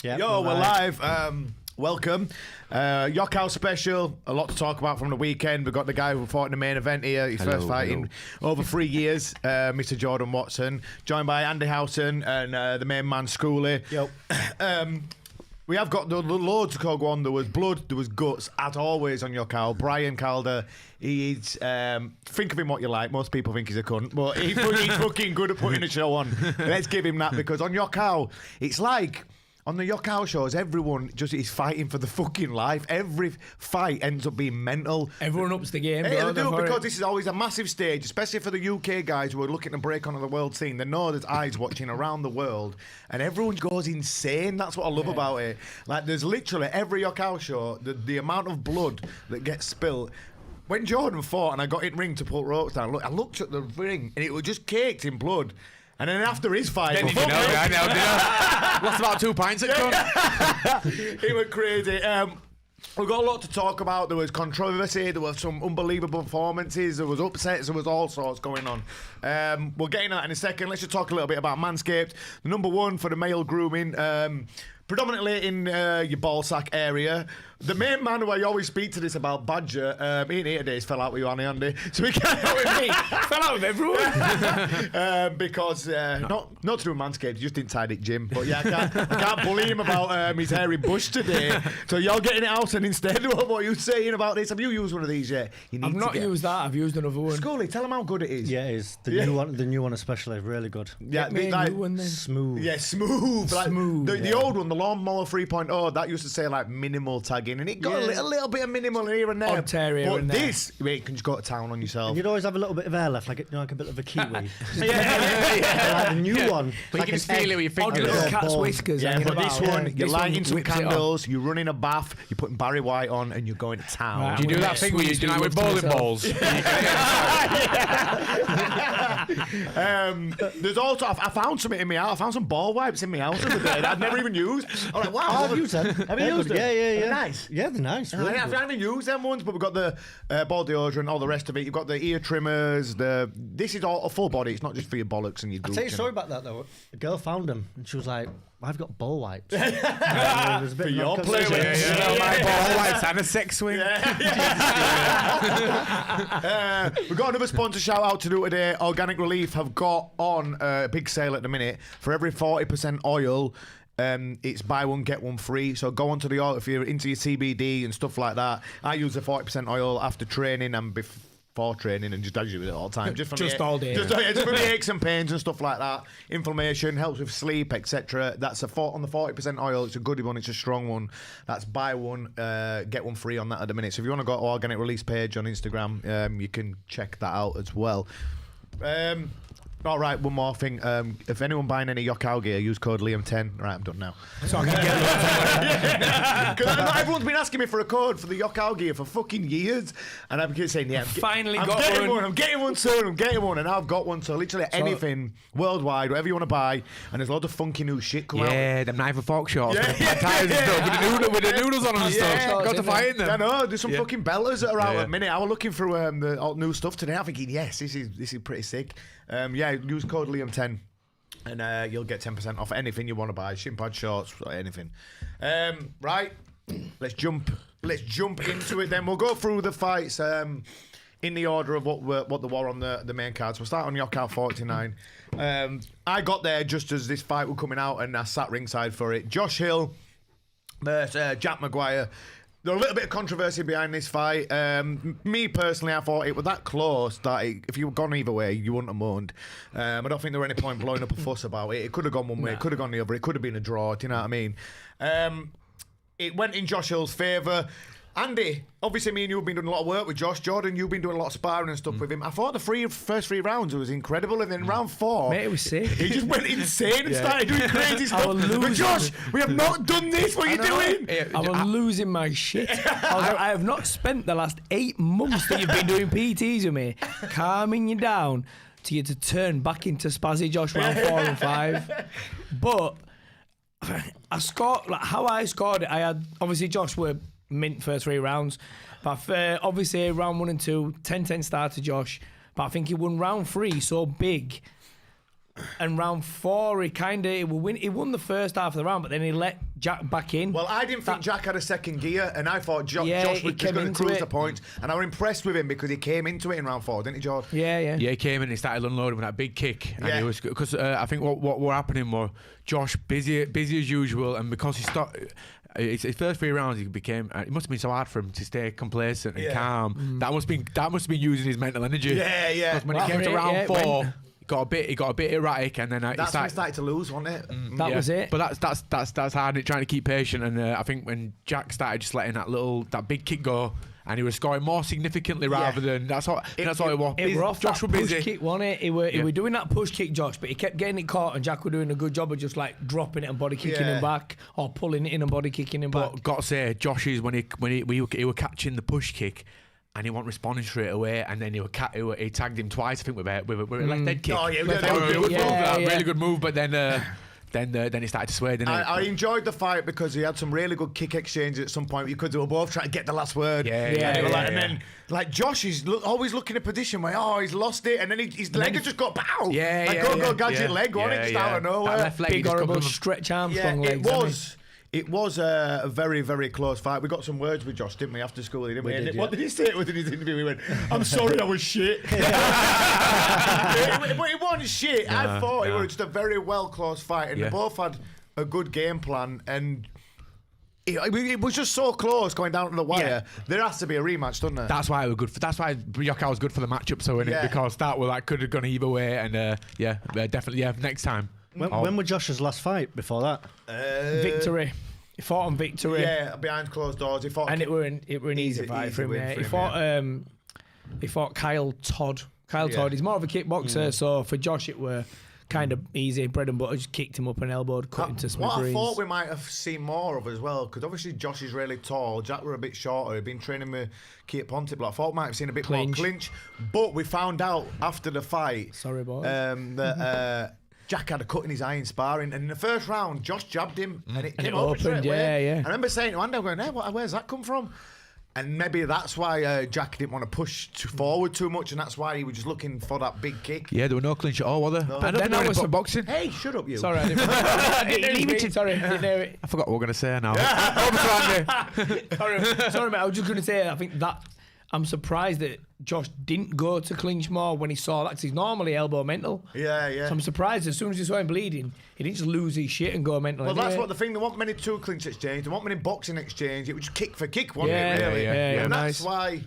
Yep, Yo, we're live. Welcome. Yokkao special. A lot to talk about from the weekend. We've got the guy who fought in the main event here. His first fight in over 3 years. Mr. Jordan Watson. Joined by Andy Howson and the main man, Skoolie. Yep. We have got the loads to go on. There was blood, there was guts, as always on Yokkao. Brian Calder, he's, think of him what you like. Most people think he's a cunt, but he's fucking good at putting a show on. Let's give him that, because on Yokkao, it's like, on the Yokkao shows, everyone just is fighting for the fucking life. Every fight ends up being mental. Everyone ups the game. Hey, they do, because this is always a massive stage, especially for the UK guys who are looking to break onto the world scene. They know there's eyes watching around the world, and everyone goes insane. That's what I love about it. Like, there's literally every Yokkao show, the amount of blood that gets spilt. When Jordan fought and I got in ring to pull ropes down, I looked at the ring and it was just caked in blood. And then after his fight, I know. Lost about 2 pints at Cunt. It was crazy. We've got a lot to talk about. There was controversy, there was some unbelievable performances, there was upsets, there was all sorts going on. We'll get into that in a second. Let's just talk a little bit about Manscaped. The number one for the male grooming, predominantly in your ballsack area. The main man who I always speak to this about, Badger, he ain't here today, he's fell out with you, Andy. So he can't out with me. Fell out with everyone. Because, not to do with Manscaped, he just didn't tie Dick Jim. But yeah, I can't bully him about his hairy bush today. So you're getting it out, and instead, what are you saying about this? Have you used one of these yet? I've not used that, I've used another one. Skoolie, tell him how good it is. Yeah, it is. The new one especially, really good. Yeah, Like, new one then. Smooth. Yeah, smooth. Like, Smooth, the old one, the Lawnmower 3.0, that used to say like minimal tagging, and it got a little bit of minimal here and there. Odd tear here but and there. this, you can just go to town on yourself. And you'd always have a little bit of hair left, like a bit of a kiwi. yeah. Like the new one, But like you can just feel it with your Odd fingers. little Yeah, cat's ball. whiskers. Yeah, hanging but about. this one, you're This lighting one some whips it up. candles, you're running a bath, you're putting Barry White on, and you're going to town. Right, Do you do I'm that thing where you squeeze do with the bowling myself. balls? There's also, I found something in my house. I found some ball wipes in my house the other day that I'd never even used. I'm like, wow. Oh, I've used them. Have you used them? Yeah. They're nice. Yeah, they're nice. I Really haven't good. even used them ones, but we've got the ball deodorant, all the rest of it. You've got the ear trimmers. This is all a full body. It's not just for your bollocks and your. I'll tell you a story about that though. A girl found them and she was like, "I've got ball wipes." For For your pleasure. Smell my ball wipes and a sex swing. We've got another sponsor shout out to do today. Organic Relief have got on a big sale at the minute. For every 40% oil, it's buy one get one free. So go onto the oil if you're into your CBD and stuff like that. I use the 40% oil after training and before training, and just as you with it all the time, just All day. just for the aches and pains and stuff like that. Inflammation, helps with sleep, etc. That's on the 40% oil. It's a good one. It's a strong one. That's buy one get one free on that at the minute. So if you want to go to Organic Release page on Instagram, you can check that out as well. All right, one more thing. If anyone buying any Yokkao gear, use code Liam10. Right, I'm done now. So I can get Because not everyone's been asking me for a code for the Yokkao gear for fucking years, and I'm saying, yeah, I'm getting one. I'm getting one soon. I'm getting one, and I've got one. So literally anything worldwide, whatever you want to buy, and there's a lot of funky new shit coming out. Yeah, them knife and fork shorts. Yeah. And stuff, with the noodles on them and stuff. Yeah. Got to find them. I know, there's some fucking belters that are out Yeah. at the minute. I was looking through the all new stuff today. I'm thinking, yes, this is pretty sick. Use code Liam10 and you'll get 10% off anything you want to buy. Shin pad, shorts, anything. Right, let's jump into it then. We'll go through the fights in the order of what the war on the main cards. We'll start on Yokkao 49. I got there just as this fight was coming out, and I sat ringside for it. Josh Hill versus Jack Maguire. There's a little bit of controversy behind this fight. Me personally, I thought it was that close that if you had gone either way, you wouldn't have moaned. I don't think there was any point blowing up a fuss about it. It could have gone one way, it could have gone the other. It could have been a draw. Do you know what I mean? It went in Josh Hill's favour. Andy, obviously me and you have been doing a lot of work with Josh. Jordan, you've been doing a lot of sparring and stuff with him. I thought the first three rounds was incredible, and then round 4, Mate, it was sick. he just went insane and started doing crazy stuff. was But losing. Josh, we have not done this. What are you doing? I was losing my shit. I have not spent the last 8 months that you've been doing PTs with me calming you down to you to turn back into Spazzy Josh round 4 and 5. But I scored, like how I scored it, I had, obviously Josh were mint first 3 rounds, but obviously round 1 and 2, 10-10 start to Josh, but I think he won round 3 so big. And round 4, he won the first half of the round, but then he let Jack back in. Well, I didn't think Jack had a second gear, and I thought Josh was just going to cruise the points. And I was impressed with him because he came into it in round 4, didn't he, George? Yeah. Yeah, he came in and he started unloading with that big kick. And he was, because I think what were happening was Josh busy as usual, and because he started. His first 3 rounds, he became. It must have been so hard for him to stay complacent and calm. That must have been using his mental energy. Yeah. Because when he came to round 4, he got a bit erratic, and then that's when he started to lose, wasn't it? That was it. But that's hard. Trying to keep patient, and I think when Jack started just letting that big kick go. And he was scoring more significantly rather than that's all it was. It were off Josh that was push busy. kick, wasn't it? He were doing that push kick, Josh, but he kept getting it caught, and Jack were doing a good job of just like dropping it and body kicking him back, or pulling it in and body kicking him back. But got to say, Josh is when he were catching the push kick. And he wasn't responding straight away, and then he tagged him twice, I think, with a left head kick. Oh yeah, really good move. But then he started to sway. I enjoyed the fight because he had some really good kick exchanges at some point. You could do both trying to get the last word. And then Josh is always looking at a position where he's lost it, and then his leg has just got pow. Go gadget leg, wasn't it? Just out of nowhere. That left leg big horrible stretch Armstrong legs. It was a very, very close fight. We got some words with Josh, didn't we, after school? Didn't we? What did he say within his interview? He went, "I'm sorry, I was shit." But it wasn't shit. I thought it was just a very well close fight, and they both had a good game plan, and it was just so close going down to the wire. There has to be a rematch, doesn't there? That's why Yokkao was good for the matchup, so innit? Because that could have gone either way, and definitely next time. When was Josh's last fight before that? Victory. He fought on victory. Yeah, behind closed doors. He fought, and it were an easy fight for him. He fought Kyle Todd. Todd. He's more of a kickboxer, so for Josh it were kind of easy, bread and butter. Just kicked him up and elbowed, cut into smithereens. What I thought we might have seen more of as well, because obviously Josh is really tall. Jack were a bit shorter. He'd been training with Keith Ponte, but I thought we might have seen a bit more clinch. But we found out after the fight, that Jack had a cut in his eye in sparring, and in the first round, Josh jabbed him, and it came open straight away. I remember saying to Andy, going, where's that come from? And maybe that's why Jack didn't want to push forward too much, and that's why he was just looking for that big kick. Yeah, there were no clinch at all, were there? No. And then I was for boxing. Hey, shut up, you. Sorry, I didn't Sorry, I forgot what we were going to say now. Sorry, mate, I was just going to say, I think that I'm surprised that Josh didn't go to clinch more when he saw that, because he's normally elbow mental. Yeah. So I'm surprised as soon as he saw him bleeding, he didn't just lose his shit and go mental. Well, that's what the thing. They want many 2 clinch exchange. They want many boxing exchange. It was kick for kick, wasn't it? Really? Yeah. And that's why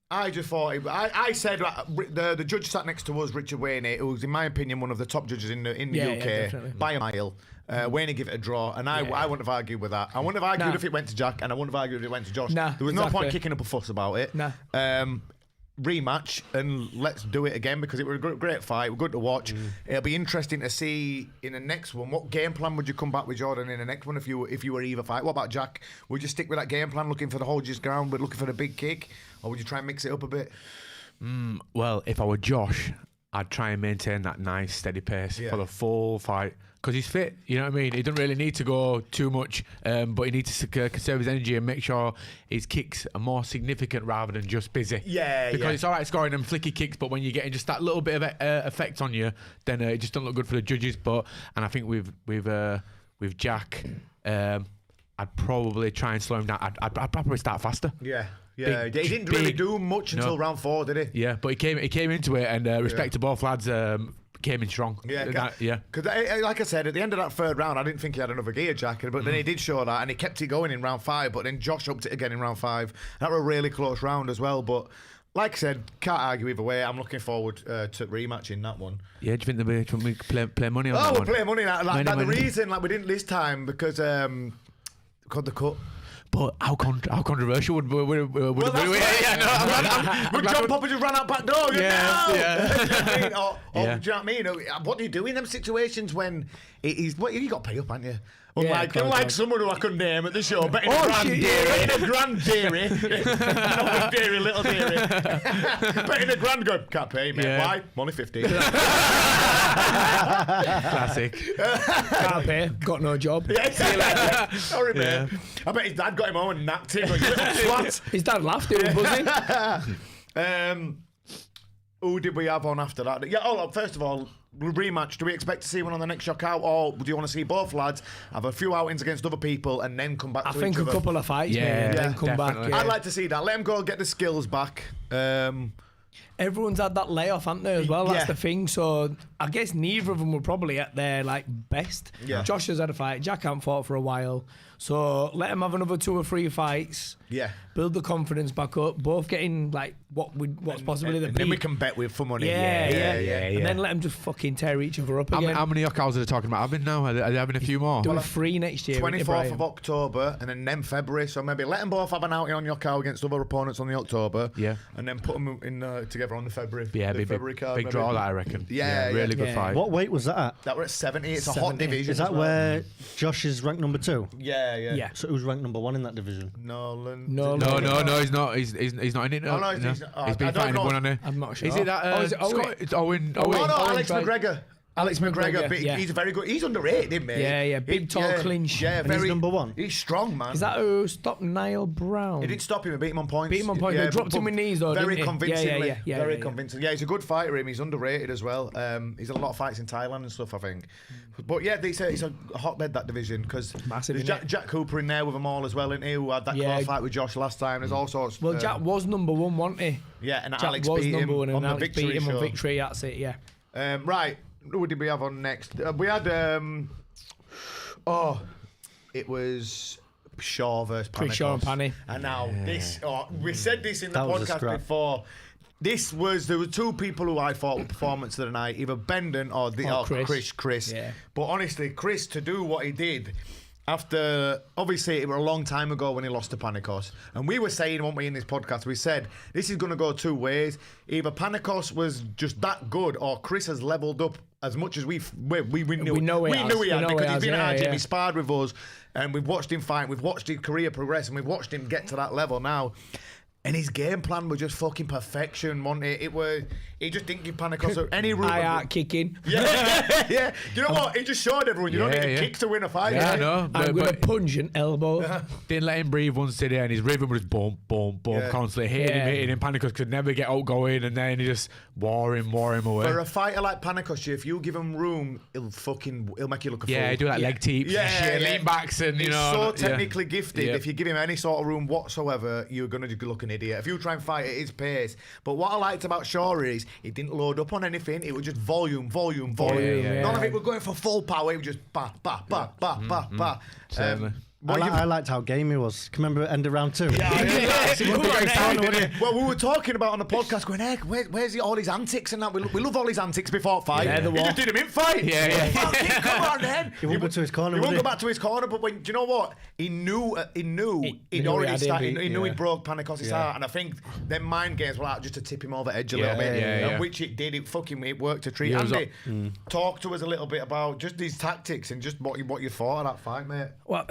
I just thought. I said the judge sat next to us, Richard Wainey, who was, in my opinion, one of the top judges in the UK by a mile. Wainey give it a draw, and I wouldn't have argued with that. I wouldn't have argued if it went to Jack, and I wouldn't have argued if it went to Josh. There was no point kicking up a fuss about it. Rematch, and let's do it again, because it was a great fight. We're good to watch. It'll be interesting to see in the next one. What game plan would you come back with, Jordan, in the next one if you were either fight? What about Jack? Would you stick with that game plan, looking for the hold his ground but looking for the big kick, or would you try and mix it up a bit? Well, if I were Josh, I'd try and maintain that nice steady pace for the full fight, because he's fit, you know what I mean? He doesn't really need to go too much, but he needs to conserve his energy and make sure his kicks are more significant rather than just busy. Because it's all right scoring them flicky kicks, but when you're getting just that little bit of effect on you, then it just doesn't look good for the judges. And I think with Jack, I'd probably try and slow him down. I'd probably start faster. He didn't really do much until round 4, did he? Yeah, but he came into it, and respect to both lads. Came in strong. Because like I said, at the end of that 3rd round, I didn't think he had another gear, Jack, but then he did show that, and he kept it going in round 5, but then Josh upped it again in round 5. That was a really close round as well, but like I said, can't argue either way. I'm looking forward to rematching that one. Yeah, do you think we play money on that one? Oh, we'll play money on that. The reason we didn't this time, because got the cut. But how controversial would we? John Popper just ran out back door. Do you know what I mean? What do you do in them situations when you got to pay up, haven't you? Unlike someone who I couldn't name at the show, betting a grand dairy, not a dairy, little dairy, betting a grand, go, can't pay, mate. Why? I'm only 50. Classic. Can't pay, got no job. Sorry, mate. I bet his dad got him home and napped him. His dad laughed, he was buzzing. Who did we have on after that? First of all, rematch, do we expect to see one on the next Yokkao, or do you want to see both lads have a few outings against other people and then come back to each other? I think a couple of fights, Yeah, then come back. definitely. Yeah. I'd like to see that. Let them go get the skills back. Everyone's had that layoff, haven't they, as well? That's Yeah. the thing. So I guess neither of them were probably at their best. Yeah. Josh has had a fight. Jack hasn't fought for a while. So let them have another 2 or 3 fights. Yeah. Build the confidence back up. Both getting what's possibly the And peak. then we can bet with for money. Yeah. yeah. And then let them just fucking tear each other up How again. many Yokkaos are they talking about? I've been now. Are they having a few more? Doing 3 next year. 24th of October and then February. So maybe let them both have an outing on Yokkao against other opponents on the October. Yeah. And then put them in together on the February. Yeah, the big, February card. big maybe. draw, that I reckon. Yeah, yeah. really good Yeah. fight. What weight was that at? That were at 70. It's a 70. hot division. Is that as well. where Josh is ranked number 2? Yeah, yeah. Yeah. So who's ranked number 1 in that division? Nolan. No, No, he's not. He's not in it. Oh, no, No, he's not. He's I been don't fighting know. one on it. I'm not sure. Is it that? Is it Owen? Scott? It's Owen. Oh, no, Owen Alex tried- McGregor. Alex McGregor, But yeah. he's very good. He's underrated, isn't he? Yeah, yeah, big, tall clinch. Yeah, And very. he's number 1? He's strong, man. Is that who stopped Niall Brown? He didn't stop him. He beat him on points. Beat him on points. They dropped him with knees, though, Very didn't he? convincingly. Yeah, very yeah. convincing. Yeah, he's a good fighter. He's underrated as well. He's had a lot of fights in Thailand and stuff, I think. But yeah, it's a hotbed, that division, because Massive, there's innit? Jack Cooper in there with them all as well, isn't he? Who had that Yeah. close fight with Josh last time. There's all sorts. Well, Jack was number 1, wasn't he? Yeah, and Jack Alex was beat him number 1, on and the Alex victory beat him show. on victory. That's it. Yeah. Right, who did we have on next? We had it was Shaw versus Panicos. Chris Shaw and Panny. And now we said this in the That was a podcast scrap. before. There were 2 people who I thought were performance of the night, either Bendon or Chris. Yeah. But honestly, Chris, to do what he did after, obviously it was a long time ago when he lost to Panicos, and we were saying, weren't we, in this podcast, we said this is going to go 2 ways. Either Panicos was just that good, or Chris has leveled up as much as we knew he had, because he's been at our gym, he sparred with us, and we've watched him fight, we've watched his career progress, and we've watched him get to that level now. And his game plan was just fucking perfection, wasn't it? He just didn't give Panicos any room. Kickin. Yeah. You know what? He just showed everyone you don't need to kick to win a fight. Yeah, I know. I'm going to punch an elbow. Didn't let him breathe once today, and his rhythm was boom, boom, boom, Yeah. constantly hitting him. Panicos could never get outgoing, and then he just wore him away. For a fighter like Panicos, if you give him room, he'll make you look a fool. Yeah, do that leg teeps, lean backs, and He's you know. so technically gifted. Yeah. If you give him any sort of room whatsoever, you're gonna look an idiot. If you try and fight at his pace. But what I liked about Shaw is he didn't load up on anything. It was just volume. Yeah. None of it was going for full power. It was just ba. Certainly. I liked how game he was. Can you remember end of round 2? Well, we were talking about on the podcast, going, hey, where's all his antics and that? We love all his antics before fight. Yeah, he just did him in fight. Yeah. Come on, then. He won't go to his corner, He would won't he? go back to his corner. But do you know what? He knew he'd already started. He knew he broke Panicos' heart, and I think them mind games were out just to tip him over the edge a little bit. And which it did. It worked a treat. Andy, talk to us a little bit about just these tactics and just what you thought of that fight, mate. Well,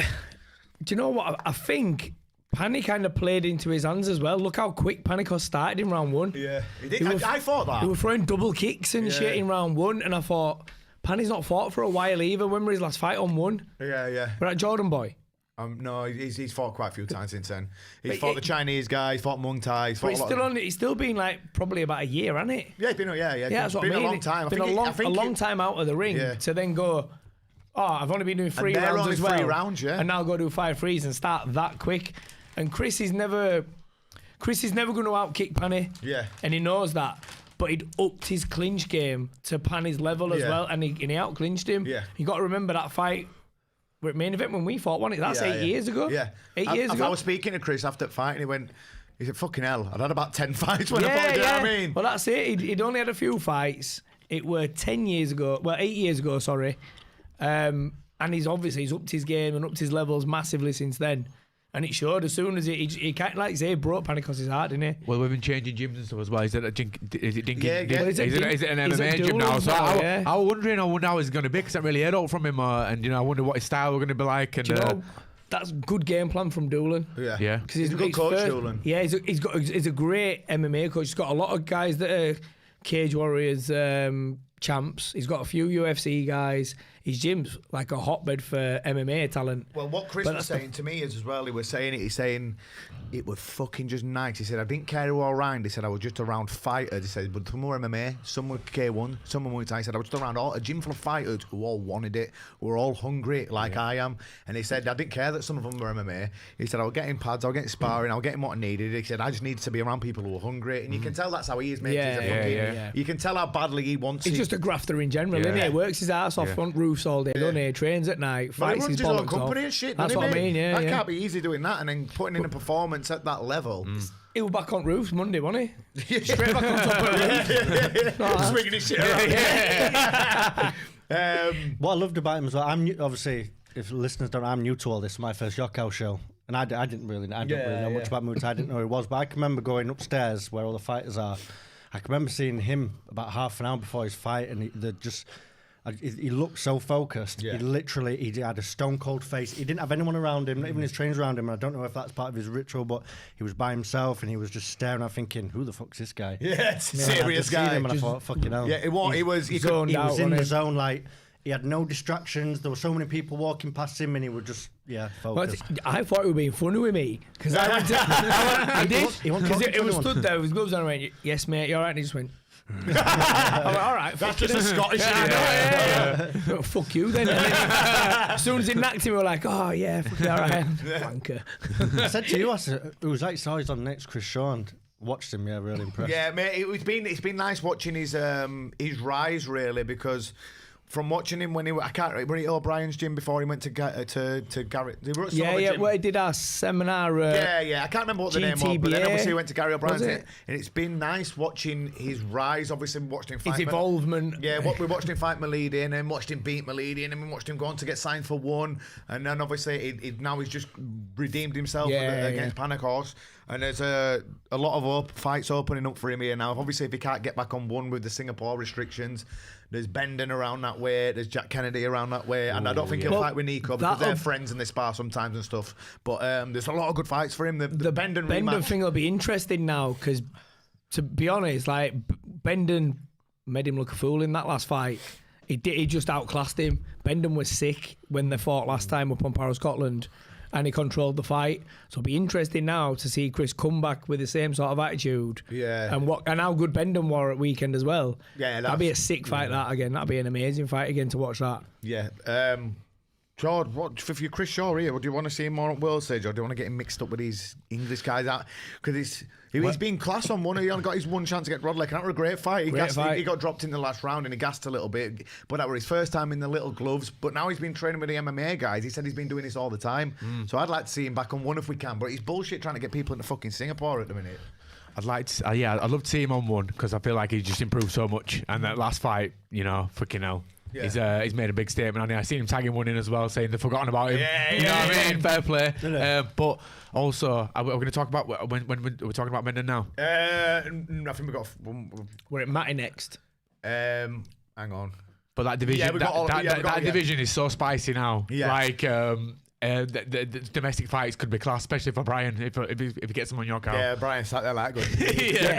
do you know what? I think Panny kind of played into his hands as well. Look how quick Panicos started in round 1. Yeah, he did. I thought that. He was throwing double kicks and shit in round 1, and I thought, Panny's not fought for a while either. When was his last fight on 1? Yeah. We're at Jordan Boy. No, he's fought quite a few times since then. He's fought the Chinese guy, he's fought Muay Thai, he's fought But it's still been like probably about a year, hasn't it? Yeah, it's been That's what been I mean. a long time. It's been a long time out of the ring to then go, I've only been doing 3 they're rounds only as well. 3 rounds, yeah. And now go do 5 threes and start that quick. And Chris is never going to outkick Panny. Yeah. And he knows that. But he'd upped his clinch game to Panny's level as well, and he out-clinched him. Yeah. You got to remember that fight with main event when we fought, wasn't it? That's 8 years ago. Yeah. 8 years ago. I was speaking to Chris after the fight, and he said, fucking hell, I'd had about 10 fights when I fought, do you know what I mean? Well, that's it. He'd only had a few fights. It were 8 years ago, sorry. And he's upped his game and upped his levels massively since then. And it showed as soon as he kind of, like say, broke Panicos' heart, didn't he? Well, we've been changing gyms and stuff as well. Is it Dinky? Yeah. Well, Is it an MMA gym now? So I was wondering how it's going to be, because I haven't really heard out from him. And I wonder what his style we're going to be like. And Do you know, that's good game plan from Doolan. Yeah. Because he's a good coach, Doolan. Yeah, he's a great MMA coach. He's got a lot of guys that are Cage Warriors champs. He's got a few UFC guys. his gym's like a hotbed for MMA talent. Well, what Chris was saying to me is as well, he's saying it was fucking just nice. He said, I didn't care who were around. He said, I was just around fighters. He said, but some were MMA, some were K1, some were Muay Thai. He said, I was just around a gym full of fighters who all wanted it, who were all hungry like I am. And he said, I didn't care that some of them were MMA. He said, I was getting pads, I was getting sparring, I was getting what I needed. He said, I just needed to be around people who were hungry. And you can tell that's how he is, mate. You can tell how badly he wants it. He's just a grafter in general, isn't he? He works his ass off front roofs all day, doesn't he? Trains at night, fights his bollocks off. Company and shit, that's what I mean, that can't be easy doing that and then putting in a performance at that level. He was back on roofs Monday, wasn't he? Straight back on top of the roof. Swinging his shit around. What I loved about him as well, obviously, if listeners don't know, I'm new to all this, my first Yokkao show. And I didn't really know much about Muay Thai, I didn't know who it was, but I can remember going upstairs where all the fighters are. I can remember seeing him about half an hour before his fight, and he looked so focused. Yeah. He had a stone cold face. He didn't have anyone around him, not even his trainers around him. And I don't know if that's part of his ritual, but he was by himself and he was just staring. I'm thinking, who the fuck's this guy? Yeah, serious guy. Him and I thought, fucking hell. Yeah, he was in the zone, like. He had no distractions. There were so many people walking past him, and he would just, focus. Well, I thought he was being funny with me because I went to. I did. Because it was stood there with his gloves on. I went, "Yes, mate, you all right?" And he just went. I went, all right. That's just a Scottish. Well, fuck you then. As soon as he knocked him, we were like, "Oh yeah, fuck you, all right." Wanker. I said to you, it was like saw he's on next Chris Shaw and watched him. Yeah, really impressed. Yeah, mate. It's been nice watching his rise really because. From watching him when he were he O'Brien's gym before he went to Garrett. Well, he did our seminar. I can't remember what the name was, but then obviously he went to Gary O'Brien's, and it's been nice watching his rise. Obviously, watched him fight his evolvement. We watched him fight Malidi, and then watched him beat Malidi, and then we watched him go on to get signed for one, and then obviously now he's just redeemed himself against Panic Horse. And there's a lot of fights opening up for him here now. Obviously, if he can't get back on one with the Singapore restrictions, there's Bendon around that way, there's Jack Kennedy around that way, and I don't think he'll fight with Nico because they're friends and they spar sometimes and stuff. But there's a lot of good fights for him. The Bendon rematch thing will be interesting now because, to be honest, like Bendon made him look a fool in that last fight. He just outclassed him. Bendon was sick when they fought last time up on Paro, Scotland. And he controlled the fight. So it'll be interesting now to see Chris come back with the same sort of attitude. Yeah. And how good Bendon were at weekend as well. Yeah. That'd be a sick fight, that again. That'd be an amazing fight again to watch that. Yeah. George, what for you, Chris Shaw here? Do you want to see him more on world stage, or do you want to get him mixed up with these English guys? Because he's been class on one. He only got his one chance to get Rodley. And that was a great fight. He got dropped in the last round and he gassed a little bit. But that was his first time in the little gloves. But now he's been training with the MMA guys. He said he's been doing this all the time. So I'd like to see him back on one if we can. But he's bullshit trying to get people into fucking Singapore at the minute. I'd like to, I'd love to see him on one because I feel like he's just improved so much. And that last fight, fucking hell. Yeah. He's made a big statement on it. I seen him tagging one in as well, saying they've forgotten about him. You know what I mean? Fair play. But also, we're going to talk about when we're talking about Mendon now. I think we got. We're at Matty next. Hang on. But that division, that division is so spicy now. Yeah. Like. The domestic fights could be class, especially for Brian if he gets them on Yokkao. Yeah, Brian sat there like good.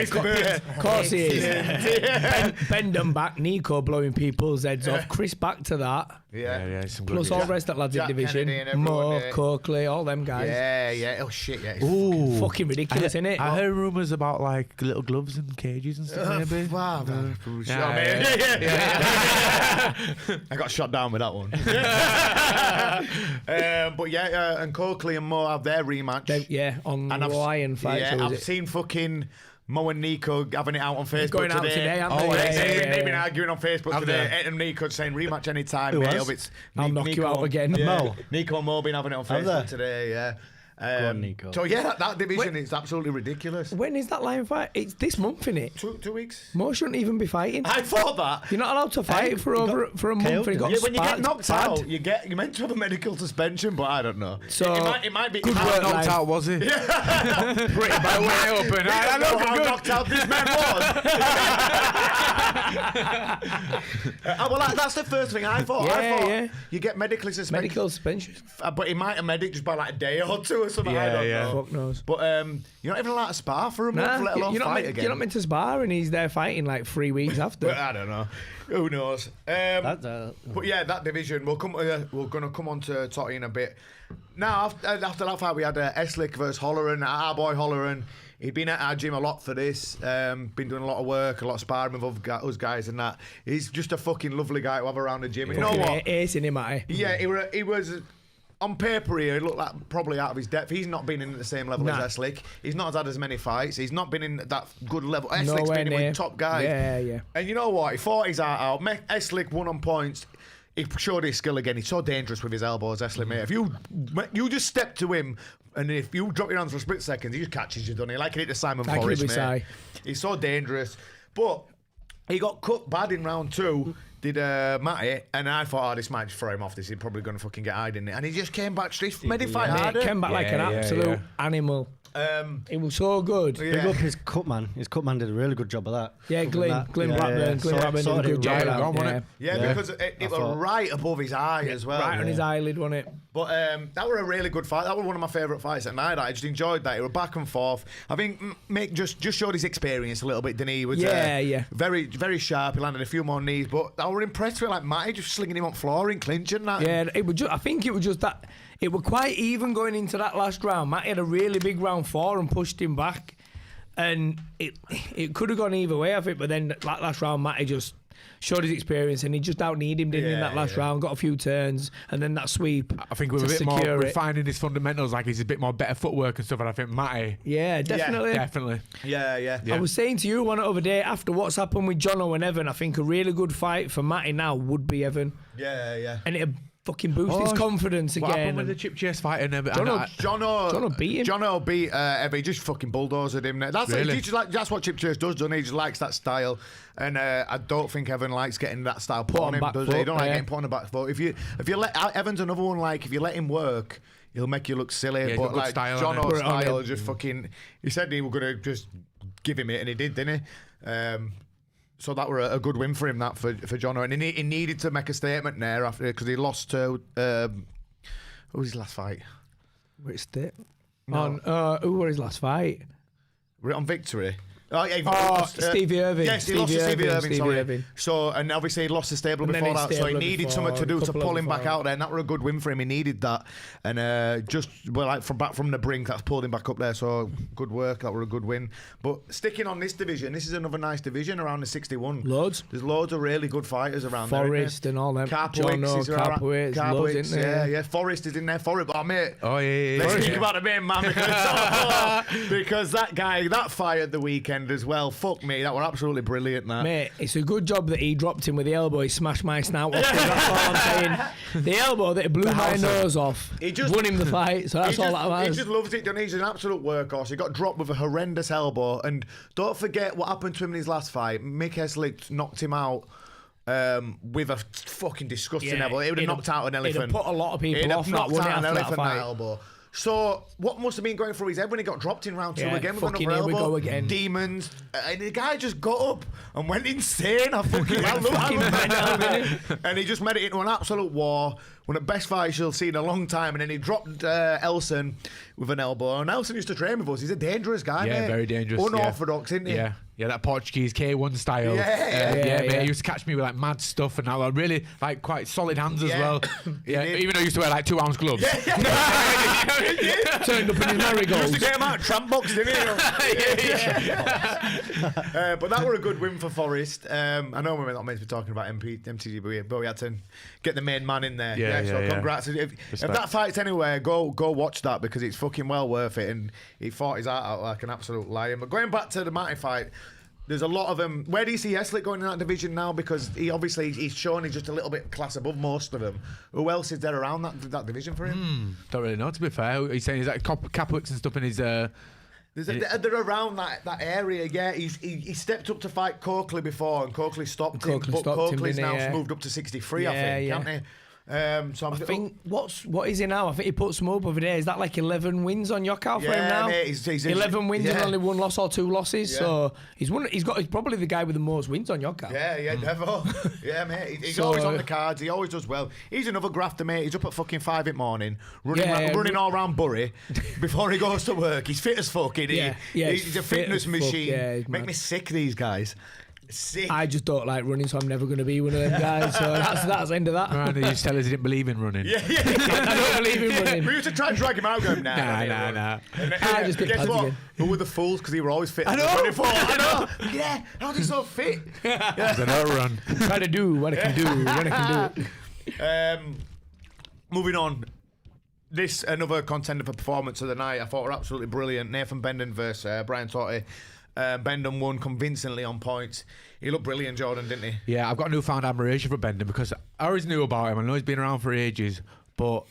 Of course he is. Bendon back, Nico blowing people's heads off, Chris back to that. Yeah. Plus all the rest of the lads in division, Mo, Coakley, all them guys. Yeah. Oh shit, yeah. It's fucking ridiculous, isn't it? I heard rumours about like little gloves and cages and stuff. Maybe. Wow. I got shot down with that one. But and Coakley and Mo have their rematch. On the Lion fight. Yeah, I've seen fucking Mo and Nico having it out on Facebook going out today. They've been arguing on Facebook today. And Nico saying rematch anytime. I'll knock you out again. Mo. Nico and Mo been having it on Facebook today. Yeah. Go on, Nico. So that division is absolutely ridiculous. When is that Lion fight? It's this month, innit? 2 weeks. Mo shouldn't even be fighting. I thought that. You're not allowed to fight for a month. And he got when you get knocked out, you're meant to have a medical suspension, but I don't know. So it might be. Good work, knocked out, was he? Pretty by way open. I know how knocked out this man was. That's the first thing I thought. I thought you get medically suspended. Medical suspension. But he might have medic just by like a day or two or something I don't know. Fuck knows. But you're not even allowed to spar for a month, let alone fight again. You're not meant to spar, and he's there fighting like 3 weeks after. But I don't know. Who knows? But yeah, that division. We're going to come on to Totty in a bit. Now, after that fight, we had Eslick versus Holler, and our boy Holler. He'd been at our gym a lot for this, been doing a lot of work, a lot of sparring with us guys and that. He's just a fucking lovely guy to have around the gym. You know what? Ace in him, Yeah, he was... On paper here, he looked like probably out of his depth. He's not been in at the same level as Eslick. He's not had as many fights. He's not been in that good level. Eslick's been in with top guys. Yeah. And you know what? He fought his heart out. Eslick won on points. He showed his skill again. He's so dangerous with his elbows, Eslick, mate. If you just step to him, and if you drop your hands for a split second, he just catches you, doesn't he? Like he did to Simon Forrest, mate. He's so dangerous. But he got cut bad in round 2, did Matty, and I thought, this might just throw him off. This is probably going to fucking get hide in it. And he just came back straight, made him fight harder. Came back like an absolute animal. It was so good. Big up his cut man. His cut man did a really good job of that. Yeah, Glyn Blackburn. Glyn Blackburn did a good job. Yeah, because it was right above his eye as well. Right on his eyelid, wasn't it? But that was a really good fight. That was one of my favourite fights at night. I just enjoyed that. It was back and forth. I think Mick just showed his experience a little bit, didn't he? He was very, very sharp. He landed a few more knees. But I was impressed with like Matty just slinging him on floor and clinching that. Yeah, I think it was just that. It was quite even going into that last round. Matty had a really big round 4 and pushed him back. And it could have gone either way, I think. But then that last round, Matty just showed his experience and he just out-kneed him, didn't he, in that last round. Got a few turns and then that sweep. I think we're a bit more refining his fundamentals. Like he's a bit more better footwork and stuff. And I think Matty. Yeah, definitely. Definitely. Yeah. I was saying to you one other day, after what's happened with Jono and Evan, I think a really good fight for Matty now would be Evan. Yeah. And it'd fucking boost his confidence again. What happened with the chip chase fight? Jono beat Evan. He just fucking bulldozed him. That's what Chip Chase does, doesn't he? He just likes that style. And I don't think Evan likes getting that style put on him, does he? He don't like getting put on the back foot. If you let Evan's another one, like if you let him work, he'll make you look silly. Yeah, but like Jono's style just fucking. He said he was gonna just give him it, and he did, didn't he? So that were a good win for him, that for Jono, and he needed to make a statement there after because he lost to who was his last fight? Which state? No. Who was his last fight? Were it on Victory? Stevie Irving. Yes, he lost to Stevie Irving. So, and obviously he lost the stable before that, so he needed something to do to pull him back out there, and that were a good win for him. He needed that, and back from the brink, that's pulled him back up there. So good work. That were a good win. But sticking on this division, this is another nice division around the 61. There's loads of really good fighters around there. Forrest and all them. Carpowicz, loads in there. Yeah. Forrest is in there. Mate. Oh yeah. Let's speak about the main man because that guy, that fight at the weekend as well. Fuck me, that were absolutely brilliant. That mate, it's a good job that he dropped him with the elbow. He smashed my snout off. That's all I'm saying. The elbow that blew my nose off. He just won him the fight. So that's all that matters. He just loves it. He's an absolute workhorse. He got dropped with a horrendous elbow, and don't forget what happened to him in his last fight. Mick Eslick knocked him out. With a fucking disgusting elbow. It would have knocked out an elephant. It would have put a lot of people off that, wouldn't it, after that fight? Elbow. So what must have been going through his head when he got dropped in round 2 again with another elbow? We go again. Demons. And the guy just got up and went insane. I love that. And he just made it into an absolute war. One of the best fights you'll see in a long time. And then he dropped Elson with an elbow. And Elson used to train with us. He's a dangerous guy, mate. Very dangerous. Unorthodox, isn't he? Yeah, that Portuguese K1 style. Mate, he used to catch me with like mad stuff and now really like quite solid hands as well. Even though I used to wear like 2-ounce gloves. Turned up in his marigolds. Used to get him out of tramp box, didn't he? But that were a good win for Forrest. I know we're not meant to be talking about MTG, but we had to get the main man in there. So congrats. If that fight's anywhere, go watch that because it's fucking well worth it. And he fought his heart out like an absolute lion. But going back to the Matty fight, there's a lot of them. Where do you see Eslick going in that division now? Because he's shown he's just a little bit class above most of them. Who else is there around that division for him? Don't really know, to be fair. He's saying he's like Capowicz and stuff in his... They're around that area, yeah. He stepped up to fight Coakley before, and Coakley stopped him. But Coakley's now moved up to 63, I think, can't he? So I think what is he now? I think he put some up over there. Is that like 11 wins on Yokkao for him now? Mate, he's 11 wins and only 1 loss or 2 losses. Yeah. So he's probably the guy with the most wins on Yokkao. Yeah, never. Yeah, mate. He's always on the cards. He always does well. He's another grafter, mate. He's up at fucking 5 in the morning, running all around Bury before he goes to work. He's fit as fuck, isn't he? He's a fitness machine. Yeah, make me sick, these guys. Sick. I just don't like running, so I'm never going to be one of them guys. So that's the end of that. Right, you just tell us he didn't believe in running. Yeah. I don't believe in running. We used to try and drag him out, going, nah. I just get Guess pads what? again. Who were the fools? Because he were always fit. I know. I know. Yeah. How's he so fit? Because I don't run. Try to do what I can do when I can do it. Moving on. This another contender for performance of the night. I thought were absolutely brilliant. Nathan Benden versus Brian Totti. Benden won convincingly on points. He looked brilliant, Jordan, didn't he? Yeah, I've got newfound admiration for Benden because I always knew about him. I know he's been around for ages, but